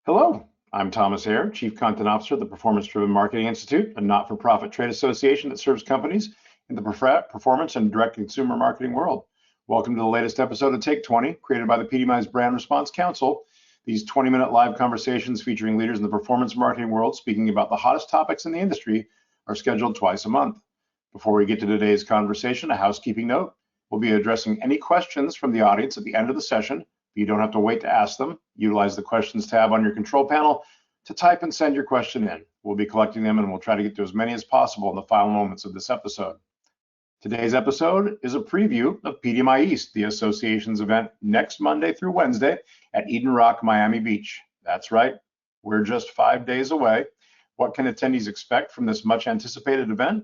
Hello, I'm Thomas Haire, Chief Content Officer of the Performance-Driven Marketing Institute, a not-for-profit trade association that serves companies in the performance and direct consumer marketing world. Welcome to the latest episode of Take 20, created by the PDMI's Brand Response Council. These 20-minute live conversations featuring leaders in the performance marketing world speaking about the hottest topics in the industry are scheduled twice a month. Before we get to today's conversation, a housekeeping note. We'll be addressing any questions from the audience at the end of the session. You don't have to wait to ask them. Utilize the questions tab on your control panel to type and send your question in. We'll be collecting them and we'll try to get to as many as possible in the final moments of this episode. Today's episode is a preview of PDMI East, the association's event next Monday through Wednesday at Eden Roc Miami Beach. That's right, we're just 5 days away. What can attendees expect from this much anticipated event?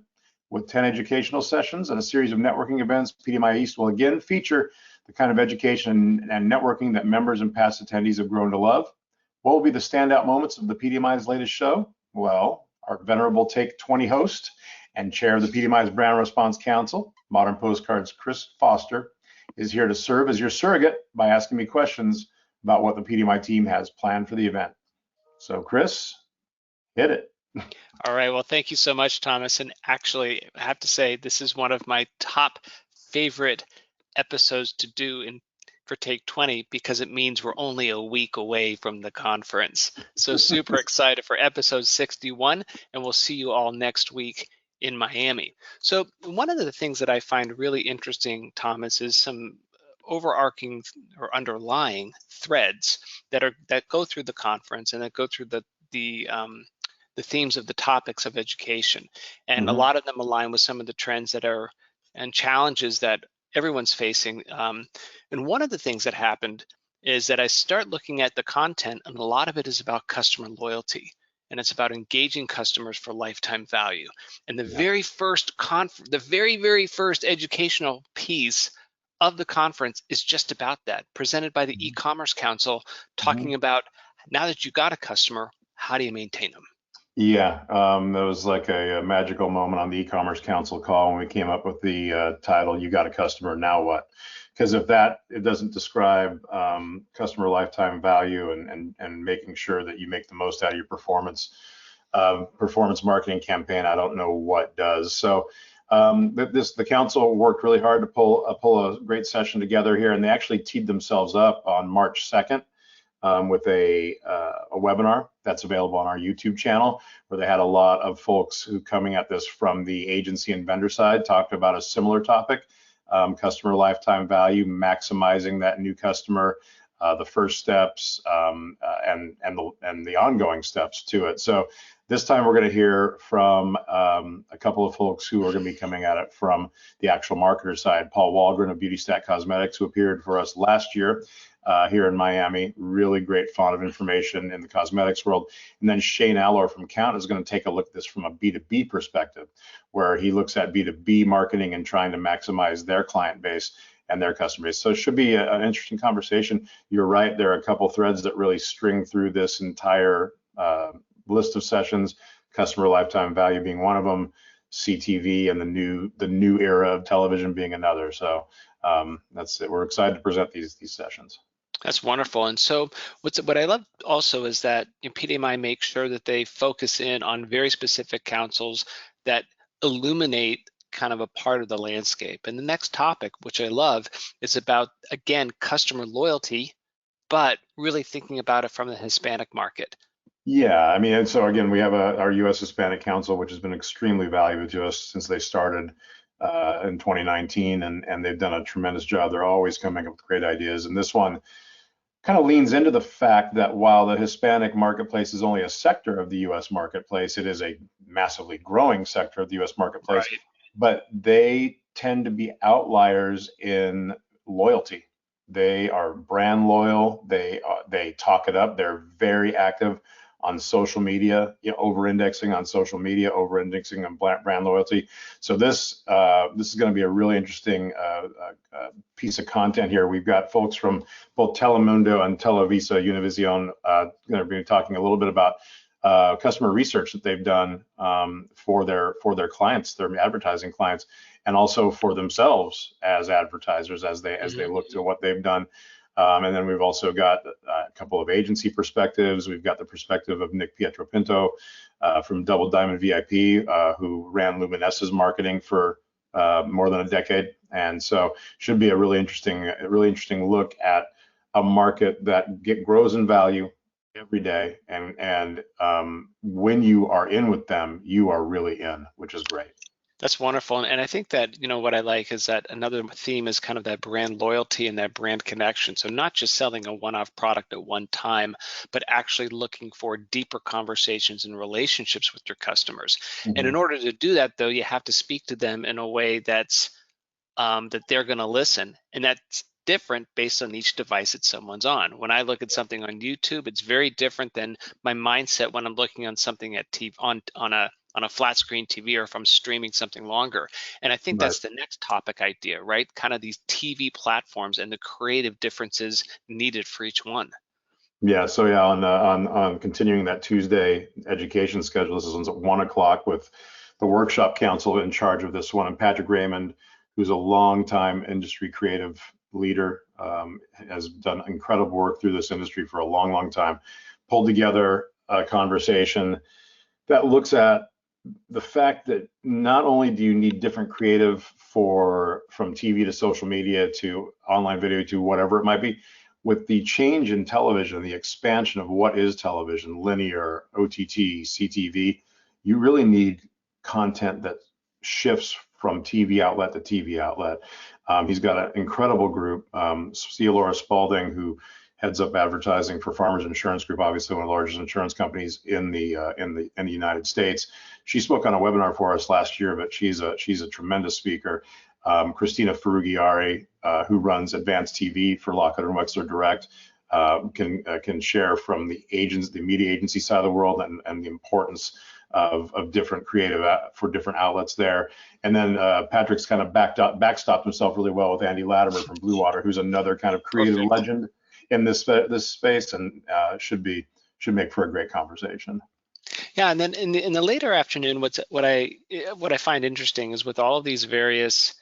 With 10 educational sessions and a series of networking events, PDMI East will again feature the kind of education and networking that members and past attendees have grown to love. What will be the standout moments of the PDMI's latest show? Well, our venerable Take 20 host and chair of the PDMI's Brand Response Council, Modern Postcard's Chris Foster, is here to serve as your surrogate by asking me questions about what the PDMI team has planned for the event. So Chris, hit it. All right, well, thank you so much, Thomas. And actually, I have to say, this is one of my top favorite episodes to do for Take 20 because it means we're only a week away from the conference. So super excited for episode 61, and we'll see you all next week in Miami. So one of the things that I find really interesting, Thomas, is some overarching or underlying threads that go through the conference and that go through the themes of the topics of education. And a lot of them align with some of the trends that are and challenges that everyone's facing. And one of the things that happened is that I start looking at the content, and a lot of it is about customer loyalty, and it's about engaging customers for lifetime value. And the very first very first educational piece of the conference is just about that, presented by the E-commerce Council, talking about now that you got a customer, how do you maintain them? Yeah, that was like a magical moment on the E-commerce Council call when we came up with the title, You Got a Customer, Now What? Because if it doesn't describe customer lifetime value and making sure that you make the most out of your performance marketing campaign, I don't know what does. So the council worked really hard to pull a great session together here, and they actually teed themselves up on March 2nd. With a webinar that's available on our YouTube channel, where they had a lot of folks who coming at this from the agency and vendor side talked about a similar topic, customer lifetime value, maximizing that new customer, the first steps, and the ongoing steps to it. So this time we're going to hear from a couple of folks who are going to be coming at it from the actual marketer side. Paul Walgren of Beauty Stat Cosmetics, who appeared for us last year here in Miami, really great font of information in the cosmetics world. And then Shane Allor from Count is going to take a look at this from a B2B perspective, where he looks at B2B marketing and trying to maximize their client base and their customer base. So it should be an interesting conversation. You're right, there are a couple threads that really string through this entire list of sessions, customer lifetime value being one of them, CTV and the new era of television being another. So that's it. We're excited to present these sessions. That's wonderful. And so what I love also is that PDMI makes sure that they focus in on very specific councils that illuminate kind of a part of the landscape. And the next topic, which I love, is about, again, customer loyalty, but really thinking about it from the Hispanic market. Yeah, I mean, and so again, we have our U.S. Hispanic Council, which has been extremely valuable to us since they started in 2019, and they've done a tremendous job. They're always coming up with great ideas, and this one kind of leans into the fact that while the Hispanic marketplace is only a sector of the U.S. marketplace, it is a massively growing sector of the U.S. marketplace. Right. But they tend to be outliers in loyalty. They are brand loyal. They talk it up. They're very active on social media, over-indexing on social media, over-indexing on brand loyalty. So this is going to be a really interesting piece of content here. We've got folks from both Telemundo and Televisa Univision going to be talking a little bit about customer research that they've done for their clients, their advertising clients, and also for themselves as advertisers as they look to what they've done. And then we've also got a couple of agency perspectives. We've got the perspective of Nick Pietropinto from Double Diamond VIP, who ran Luminesce's marketing for more than a decade. And so should be a really interesting look at a market that grows in value every day. And when you are in with them, you are really in, which is great. That's wonderful. And I think that, what I like is that another theme is kind of that brand loyalty and that brand connection. So not just selling a one-off product at one time, but actually looking for deeper conversations and relationships with your customers. Mm-hmm. And in order to do that, though, you have to speak to them in a way that's that they're going to listen. And that's different based on each device that someone's on. When I look at something on YouTube, it's very different than my mindset when I'm looking on something at TV, on a flat screen TV, or if I'm streaming something longer. And I think that's the next topic idea, right? Kind of these TV platforms and the creative differences needed for each one. Yeah, so yeah, on continuing that Tuesday education schedule, this is at 1 o'clock with the workshop council in charge of this one, and Patrick Raymond, who's a longtime industry creative leader, has done incredible work through this industry for a long time, pulled together a conversation that looks at the fact that not only do you need different creative from TV to social media to online video to whatever it might be, with the change in television, the expansion of what is television, linear, OTT, CTV, you really need content that shifts from TV outlet to TV outlet. He's got an incredible group. C. Laura Spalding, who heads up advertising for Farmers Insurance Group, obviously one of the largest insurance companies in the United States. She spoke on a webinar for us last year, but she's a tremendous speaker. Christina Ferrugiari, who runs Advanced TV for Lockheed and Wexler Direct, can share from the media agency side of the world, and the importance of different creative for different outlets there. And then Patrick's kind of backstopped himself really well with Andy Latimer from Blue Water, who's another kind of creative legend in this space, and should make for a great conversation. Yeah, and then in the later afternoon, what I find interesting is with all of these various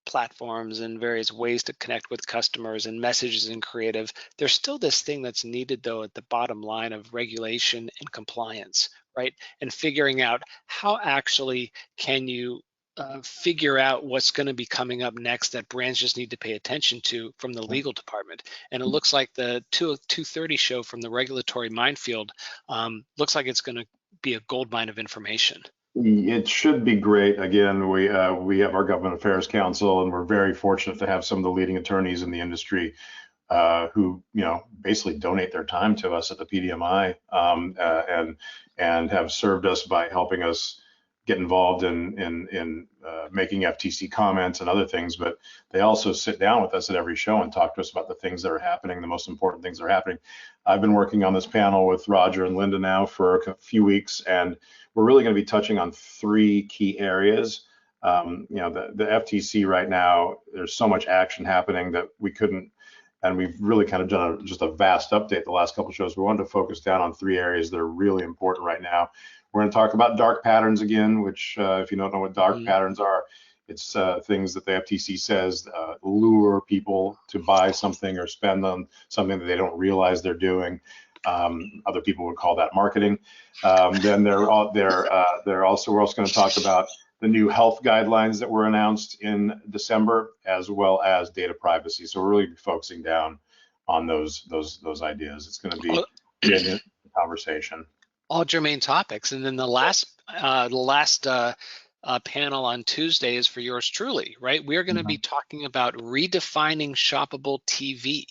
platforms and various ways to connect with customers and messages and creative, there's still this thing that's needed, though, at the bottom line of regulation and compliance, right? And figuring out how actually can you figure out what's going to be coming up next that brands just need to pay attention to from the legal department. And it looks like the 2:30 show from the regulatory minefield looks like it's going to be a goldmine of information. It should be great. Again, we have our Government Affairs Council, and we're very fortunate to have some of the leading attorneys in the industry who basically donate their time to us at the PDMI, and have served us by helping us get involved in making FTC comments and other things. But they also sit down with us at every show and talk to us about the things that are happening, the most important things that are happening. I've been working on this panel with Roger and Linda now for a few weeks, and we're really going to be touching on 3 key areas. The FTC right now, there's so much action happening that we couldn't, and we've really kind of done just a vast update the last couple of shows. We wanted to focus down on 3 areas that are really important right now. We're going to talk about dark patterns again, which if you don't know what dark patterns are, it's things that the FTC says lure people to buy something or spend on something that they don't realize they're doing. Other people would call that marketing. Then we're also going to talk about the new health guidelines that were announced in December, as well as data privacy. So we're really focusing down on those ideas. It's going to be a conversation. All germane topics. And then the last panel on Tuesday is for yours truly, right? We're going to be talking about redefining shoppable TV,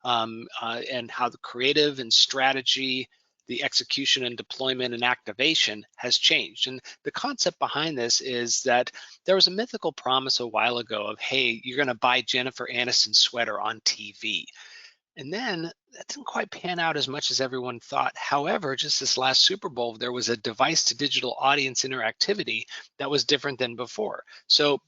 and how the creative and strategy, the execution and deployment and activation has changed. And the concept behind this is that there was a mythical promise a while ago of, hey, you're going to buy Jennifer Aniston's sweater on TV. And then that didn't quite pan out as much as everyone thought. However, just this last Super Bowl, there was a device to digital audience interactivity that was different than before. So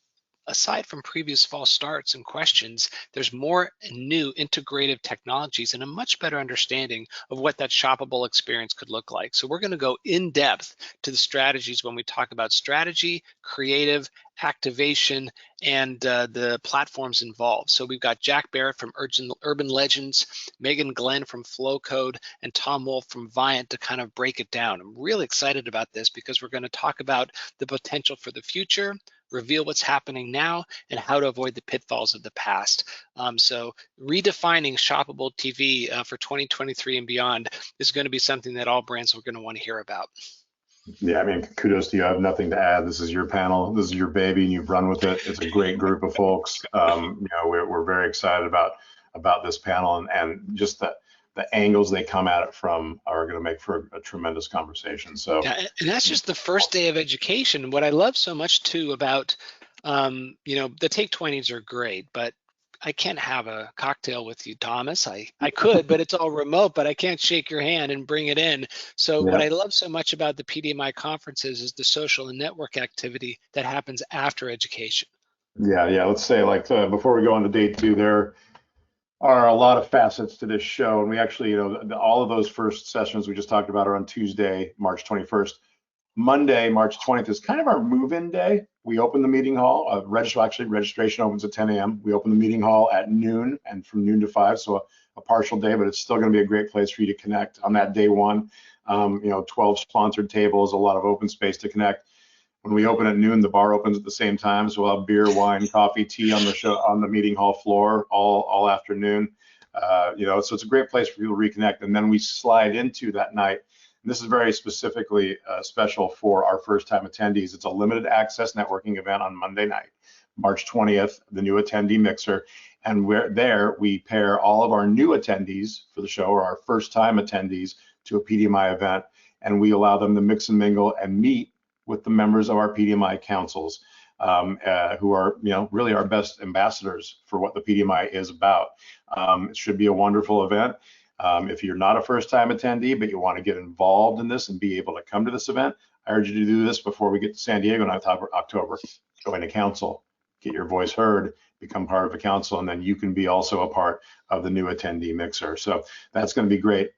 aside from previous false starts and questions, there's more new integrative technologies and a much better understanding of what that shoppable experience could look like. So we're going to go in depth to the strategies when we talk about strategy, creative, activation, and the platforms involved. So we've got Jack Barrett from Urban Legends, Megan Glenn from Flowcode, and Tom Wolf from Viant to kind of break it down. I'm really excited about this because we're going to talk about the potential for the future, reveal what's happening now, and how to avoid the pitfalls of the past. So redefining shoppable TV for 2023 and beyond is going to be something that all brands are going to want to hear about. Yeah, I mean, kudos to you. I have nothing to add. This is your panel. This is your baby, and you've run with it. It's a great group of folks. We're very excited about this panel, and just the angles they come at it from are going to make for a tremendous conversation. So, yeah, and that's just the first day of education. What I love so much too about, the Take 20s are great, but I can't have a cocktail with you, Thomas. I could, but it's all remote, but I can't shake your hand and bring it in. So what I love so much about the PDMI conferences is the social and network activity that happens after education. Yeah. Let's say before we go on to day two, there are a lot of facets to this show, and we actually, all of those first sessions we just talked about are on Tuesday, March 21st. Monday, March 20th is kind of our move-in day. We open the meeting hall. Registration opens at 10 a.m. We open the meeting hall at noon, and from noon to 5, so a partial day, but it's still going to be a great place for you to connect on that day one. 12 sponsored tables, a lot of open space to connect. When we open at noon, the bar opens at the same time, so we'll have beer, wine, coffee, tea on the meeting hall floor all afternoon. So it's a great place for people to reconnect, and then we slide into that night. And this is very specifically special for our first-time attendees. It's a limited access networking event on Monday night, March 20th, the new attendee mixer. And we pair all of our new attendees for the show, or our first-time attendees, to a PDMI event, and we allow them to mix and mingle and meet with the members of our PDMI councils, who are, really our best ambassadors for what the PDMI is about. It should be a wonderful event. If you're not a first-time attendee, but you want to get involved in this and be able to come to this event, I urge you to do this before we get to San Diego in October. Join a council, get your voice heard, become part of a council, and then you can be also a part of the new attendee mixer. So that's going to be great.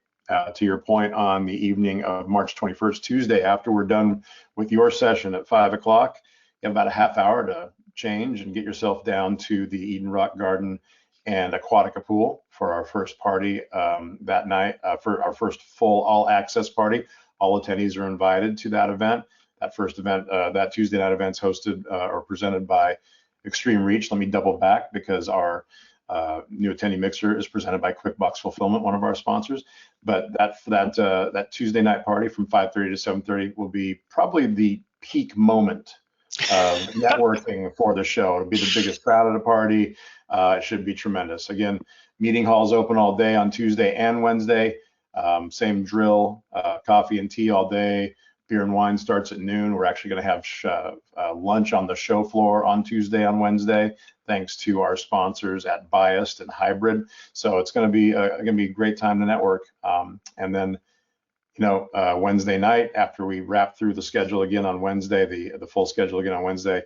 To your point, on the evening of March 21st, Tuesday, after we're done with your session at 5 o'clock, you have about a half hour to change and get yourself down to the Eden Roc Garden and Aquatica pool for our first party that night, for our first full all-access party. All attendees are invited to that event. That first event, that Tuesday night event, is hosted or presented by Extreme Reach. Let me double back, because our new attendee mixer is presented by QuickBox Fulfillment, one of our sponsors. But that Tuesday night party from 5:30 to 7:30 will be probably the peak moment of networking for the show. It'll be the biggest crowd at a party. It should be tremendous. Again, meeting hall's open all day on Tuesday and Wednesday. Same drill, coffee and tea all day. Beer and wine starts at noon. We're actually going to have lunch on the show floor on Tuesday, on Wednesday, thanks to our sponsors at Biased and Hybrid. So it's going to be a great time to network. And then, Wednesday night, after we wrap through the schedule again on Wednesday, the full schedule again on Wednesday,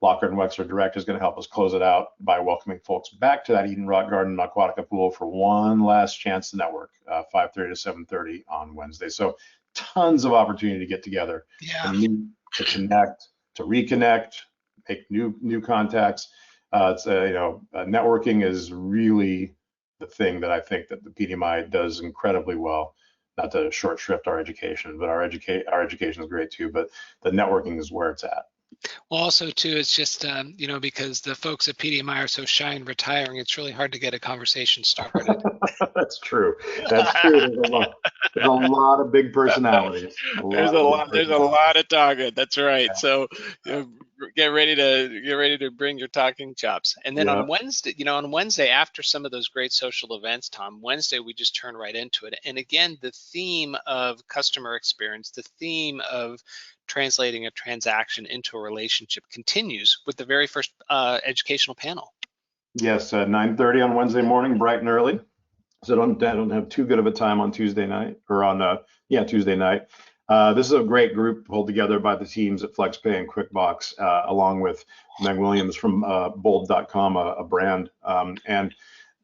Lockhart and Wexler Direct is going to help us close it out by welcoming folks back to that Eden Roc Garden and Aquatica pool for one last chance to network, 5:30 to 7:30 on Wednesday. So tons of opportunity to get together, to meet, to connect, to reconnect, make new contacts. Networking is really the thing that I think that the PDMI does incredibly well. Not to short shrift our education, but our education is great too, but the networking is where it's at. Well, also too, it's just because the folks at PDMI are so shy and retiring, it's really hard to get a conversation started. That's true. There's a lot of big personalities. There's a lot of talking. That's right. Yeah. So get ready to bring your talking chops. And then on Wednesday, after some of those great social events, Tom, Wednesday we just turn right into it. And again, the theme of customer experience, the theme of translating a transaction into a relationship continues with the very first educational panel. Yes, 9:30 on Wednesday morning, bright and early. So don't have too good of a time on Tuesday night, or on Tuesday night. This is a great group pulled together by the teams at FlexPay and QuickBox, along with Meg Williams from Bold.com, a brand. And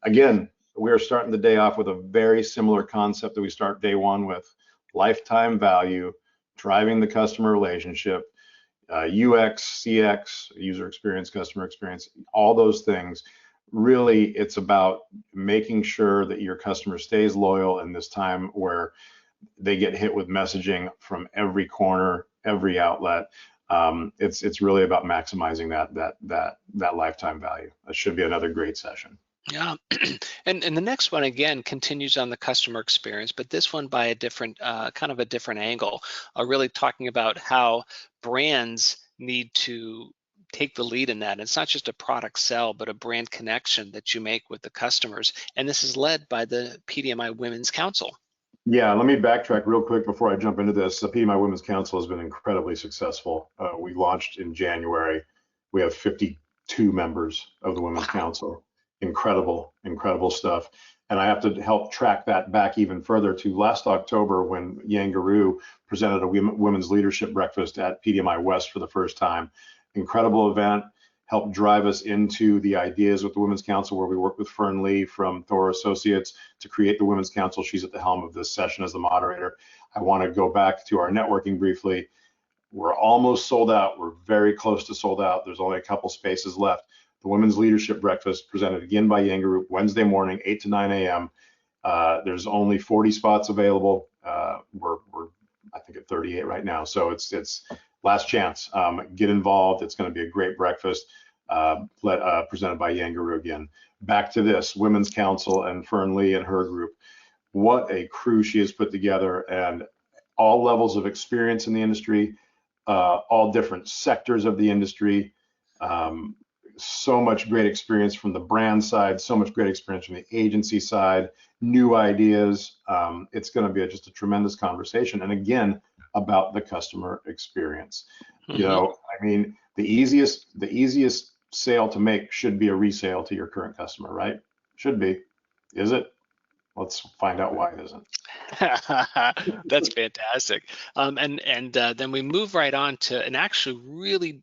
again, we are starting the day off with a very similar concept that we start day one with: lifetime value, driving the customer relationship, UX, CX, user experience, customer experience, all those things. Really, it's about making sure that your customer stays loyal in this time where they get hit with messaging from every corner, every outlet. It's really about maximizing that lifetime value. That should be another great session. Yeah, and the next one again continues on the customer experience, but this one by a different kind of a different angle, really talking about how brands need to take the lead in that. It's not just a product sell, but a brand connection that you make with the customers. And this is led by the PDMI Women's Council. Yeah, let me backtrack real quick before I jump into this. The PDMI Women's Council has been incredibly successful. We launched in January. We have 52 members of the Women's Council. Incredible, incredible stuff. And I have to help track that back even further to last October when Yang Guru presented a women's leadership breakfast at PDMI West for the first time. Incredible event. Helped drive us into the ideas with the Women's Council, where we work with Fern Lee from Thor Associates to create the Women's Council. She's at the helm of this session as the moderator. I want to go back to our networking briefly. We're almost sold out. We're very close to sold out. There's only a couple spaces left. The Women's Leadership Breakfast, presented again by Yang Group, Wednesday morning, 8 to 9 a.m. There's only 40 spots available. We're I think at 38 right now. So it's last chance. Get involved. It's going to be a great breakfast presented by Yang Guru again. Back to this, Women's Council and Fern Lee and her group. What a crew she has put together, and all levels of experience in the industry, all different sectors of the industry. So much great experience from the brand side, so much great experience from the agency side, new ideas. It's going to be just a tremendous conversation. And again, about the customer experience. Mm-hmm. You know, I mean, the easiest sale to make should be a resale to your current customer, right? Should be. Is it? Let's find out why it isn't. That's fantastic. And then we move right on to an actually really,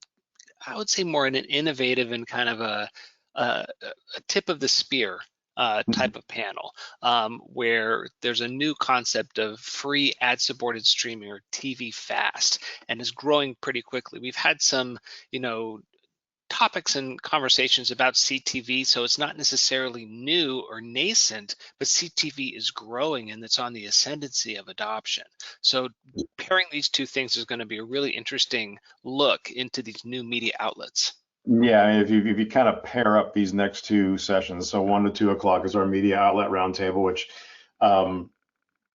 I would say, more an innovative and kind of a tip of the spear type of panel, where there's a new concept of free ad-supported streaming, or TV fast, and is growing pretty quickly. We've had some, topics and conversations about CTV, so it's not necessarily new or nascent, but CTV is growing and it's on the ascendancy of adoption. So pairing these two things is going to be a really interesting look into these new media outlets. Yeah, if you kind of pair up these next two sessions, so 1 to 2 o'clock is our media outlet roundtable, which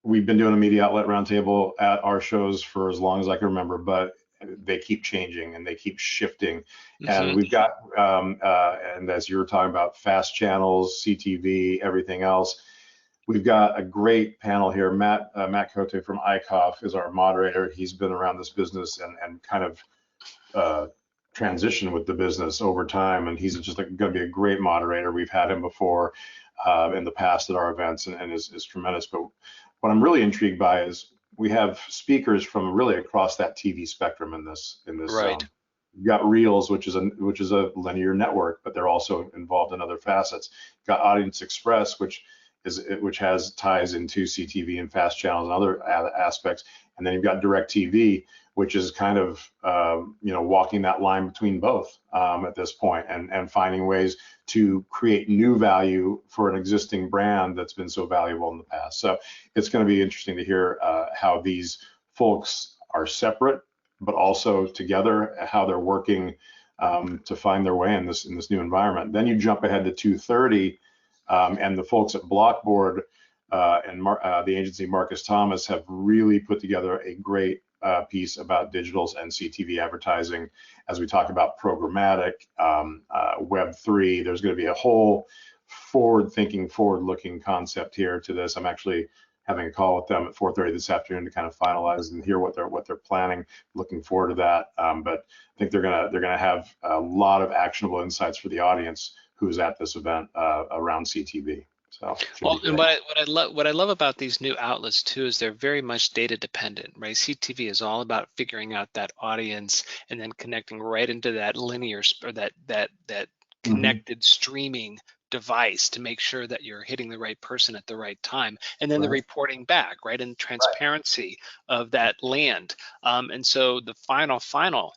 we've been doing a media outlet roundtable at our shows for as long as I can remember, but they keep changing and they keep shifting. Mm-hmm. And we've got, and as you were talking about, fast channels, CTV, everything else, we've got a great panel here. Matt Cote from ICOF is our moderator. He's been around this business and kind of transition with the business over time, and he's just going to be a great moderator. We've had him before in the past at our events, and is tremendous. But what I'm really intrigued by is we have speakers from really across that TV spectrum in this right. You've got Reels, which is a linear network, but they're also involved in other facets. You've got Audience Express, which has ties into CTV and fast channels and other aspects, and then you've got DirecTV, which is kind of walking that line between both at this point, and finding ways to create new value for an existing brand that's been so valuable in the past. So it's going to be interesting to hear how these folks are separate, but also together, how they're working to find their way in this new environment. Then you jump ahead to 2:30, and the folks at Blockboard and the agency Marcus Thomas have really put together a great piece about digitals and CTV advertising. As we talk about programmatic, Web3, there's going to be a whole forward-thinking, forward-looking concept here to this. I'm actually having a call with them at 4:30 this afternoon to kind of finalize and hear what they're planning. Looking forward to that. But I think they're gonna have a lot of actionable insights for the audience who's at this event around CTV. So well, and what I love about these new outlets too is they're very much data dependent, right? CTV is all about figuring out that audience and then connecting right into that linear or that connected streaming device to make sure that you're hitting the right person at the right time, and then the reporting back, right, and transparency of that land. And so the final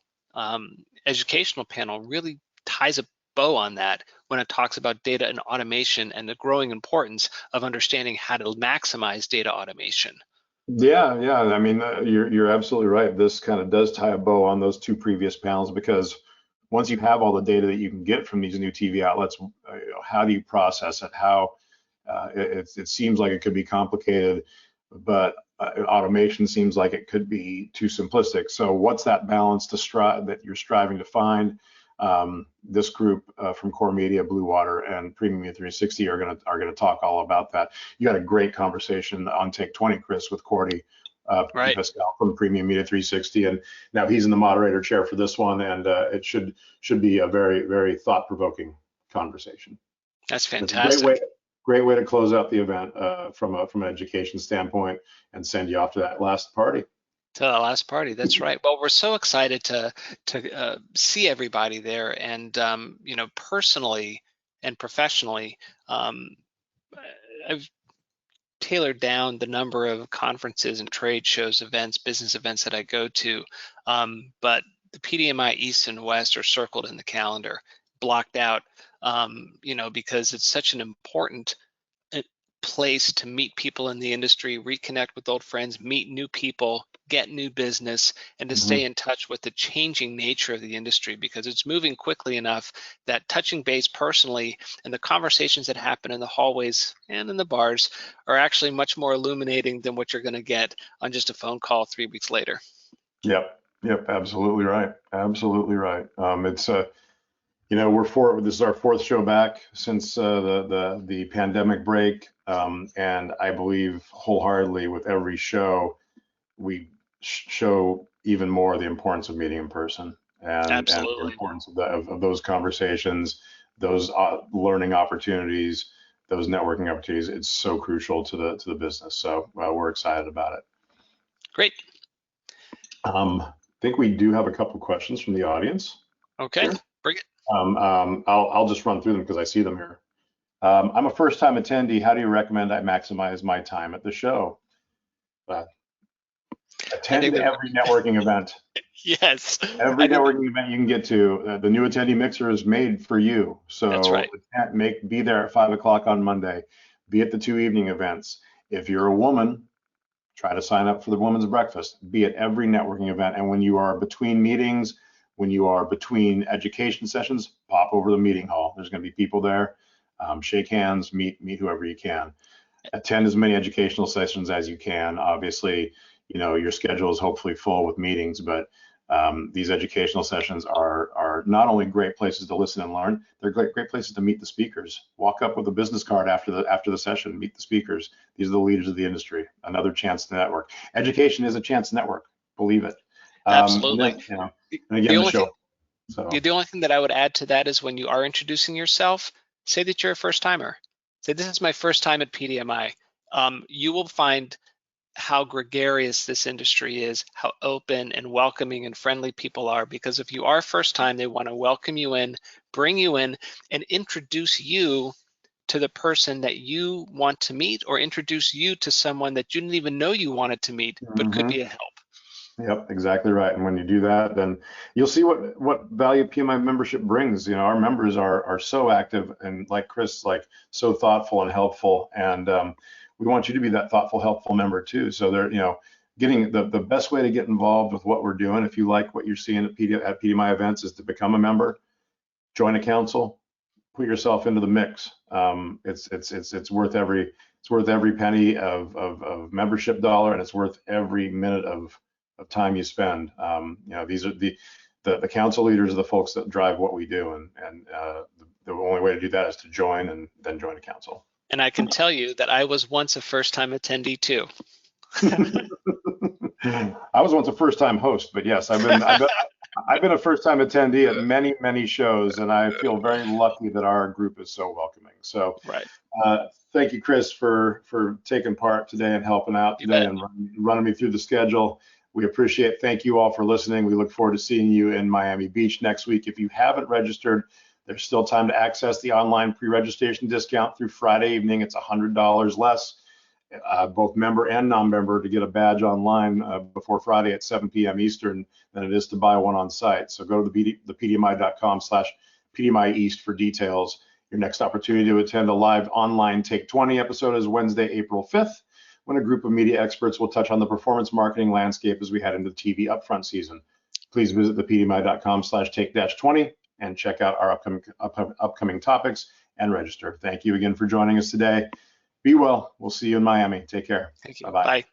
educational panel really ties a bow on that when it talks about data and automation and the growing importance of understanding how to maximize data automation. Yeah, yeah. I mean, you're absolutely right. This kind of does tie a bow on those two previous panels, because once you have all the data that you can get from these new TV outlets, how do you process it? How it seems like it could be complicated, but automation seems like it could be too simplistic. So what's that balance that you're striving to find? This group from Core Media, Blue Water, and Premium Media 360 are gonna talk all about that. You had a great conversation on Take 20, Chris, with Cordy Pascal from Premium Media 360, and now he's in the moderator chair for this one, and it should be a very, very thought-provoking conversation. That's fantastic. Great way to close out the event from an education standpoint and send you off to that last party. To the last party, that's right. Well, we're so excited to see everybody there, and you know, personally and professionally, I've tailored down the number of conferences and trade shows, events, business events that I go to, but the PDMI East and West are circled in the calendar, blocked out, you know, because it's such an important place to meet people in the industry, reconnect with old friends, meet new people, get new business, and to stay in touch with the changing nature of the industry, because it's moving quickly enough that touching base personally and the conversations that happen in the hallways and in the bars are actually much more illuminating than what you're going to get on just a phone call 3 weeks later. Yep, absolutely right. Absolutely right. It's you know, this is our fourth show back since the pandemic break, and I believe wholeheartedly with every show we show even more the importance of meeting in person, and the importance of those conversations, those learning opportunities, those networking opportunities. It's so crucial to the business. So we're excited about it. Great. I think we do have a couple questions from the audience. Okay, here. Bring it. I'll just run through them because I see them here. I'm a first-time attendee. How do you recommend I maximize my time at the show? Attend every networking event. Yes. Every networking event you can get to. The new attendee mixer is made for you. So that's right. Be there at 5 o'clock on Monday. Be at the 2 evening events. If you're a woman, try to sign up for the women's breakfast. Be at every networking event. And when you are between meetings, when you are between education sessions, pop over the meeting hall. There's going to be people there. Shake hands, meet whoever you can. Attend as many educational sessions as you can. Obviously, you know, your schedule is hopefully full with meetings, but these educational sessions are not only great places to listen and learn, they're great places to meet the speakers. Walk up with a business card after the session, meet the speakers. These are the leaders of the industry. Another chance to network. Education is a chance to network. Believe it. Absolutely. And then, you know, and again, the only thing that I would add to that is when you are introducing yourself, say that you're a first timer. Say, this is my first time at PDMI. You will find how gregarious this industry is, how open and welcoming and friendly people are, because if you are first time, they want to welcome you in, bring you in, and introduce you to the person that you want to meet, or introduce you to someone that you didn't even know you wanted to meet, but could be a help. Yep, exactly right. And when you do that, then you'll see what value PMI membership brings. You know, our members are so active and, like Chris, like so thoughtful and helpful. And we want you to be that thoughtful, helpful member too. So they're, you know, getting the best way to get involved with what we're doing. If you like what you're seeing at PDMI events, is to become a member, join a council, put yourself into the mix. It's worth every penny of membership dollar, and it's worth every minute of time you spend. You know, these are the council leaders are the folks that drive what we do, and the only way to do that is to join and then join a council. And I can tell you that I was once a first-time attendee too. I was once a first-time host, but yes, I've been a first-time attendee at many shows, and I feel very lucky that our group is so welcoming. So Thank you, Chris, for taking part today and helping out today and running me through the schedule. We appreciate it. Thank you all for listening. We look forward to seeing you in Miami Beach next week. If you haven't registered, there's still time to access the online pre-registration discount through Friday evening. It's $100 less, both member and non-member, to get a badge online before Friday at 7 p.m. Eastern than it is to buy one on site. So go to thepdmi.com/PDMI East for details. Your next opportunity to attend a live online Take 20 episode is Wednesday, April 5th, when a group of media experts will touch on the performance marketing landscape as we head into the TV upfront season. Please visit thepdmi.com/take-20 and check out our upcoming topics and register. Thank you again for joining us today. Be well. We'll see you in Miami. Take care. Thank you. Bye-bye. Bye.